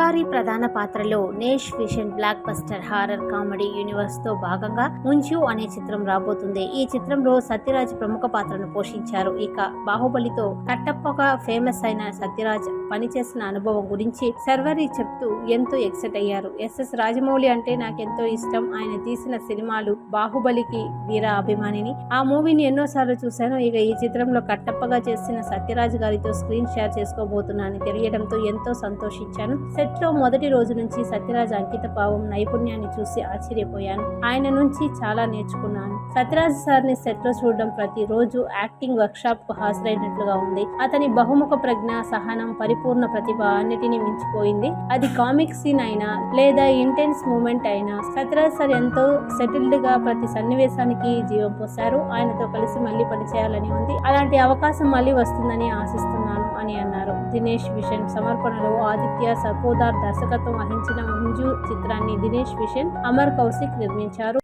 శ్రీవారి ప్రధాన పాత్రలో నేష్ విషన్ blockbuster horror comedy universe తో భాగంగా ముంచు అనే చిత్రం రాబోతుంది. ఈ చిత్రంలో సత్యరాజ్ ప్రముఖ పాత్రను పోషించారు. ఇక బాహుబలితో కట్టప్పగా ఫేమస్ అయిన సత్యరాజ్ పనిచేసిన అనుభవం గురించి సర్వరి చెప్తూ ఎంతో ఎక్సైట్ అయ్యారు. ఎస్ఎస్ రాజమౌళి అంటే నాకెంతో ఇష్టం. ఆయన తీసిన సినిమాలు బాహుబలికి వీర అభిమానిని. ఆ మూవీని ఎన్నోసార్లు చూశాను. ఇక ఈ చిత్రంలో కట్టప్పగా చేసిన సత్యరాజ్ గారితో స్క్రీన్ షేర్ చేసుకోబోతున్నానని తెలియడంతో ఎంతో సంతోషించాను. సెట్ లో మొదటి రోజు నుంచి సత్యరాజ్ అంకిత భావం నైపుణ్యాన్ని చూసి ఆశ్చర్యపోయాను. ఆయన నుంచి చాలా నేర్చుకున్నాను. సత్యరాజ్ సార్ ని సెట్ లో చూడడం ప్రతి రోజు యాక్టింగ్ వర్క్ షాప్ కు హాజరైనట్లుగా ఉంది. అతని బహుముఖ ప్రజ్ఞ, సహనం, పరిపూర్ణ ప్రతిభ అన్నిటినీ మించిపోయింది. అది కామిక్ సీన్ అయినా లేదా ఇంటెన్స్ మూమెంట్ అయినా సత్యరాజ్ సార్ ఎంతో సెటిల్డ్ గా ప్రతి సన్నివేశానికి జీవం పోశారు. ఆయనతో కలిసి మళ్ళీ పనిచేయాలని ఉంది. అలాంటి అవకాశం మళ్ళీ వస్తుందని ఆశిస్తున్నాను అని అన్నారు. దినేష్ విషన్ సమర్పణలో ఆదిత్య సర్పోదార్ దర్శకత్వం వహించిన ముంజు చిత్రాన్ని దినేష్ విషన్, అమర్ కౌశిక్ నిర్మించారు.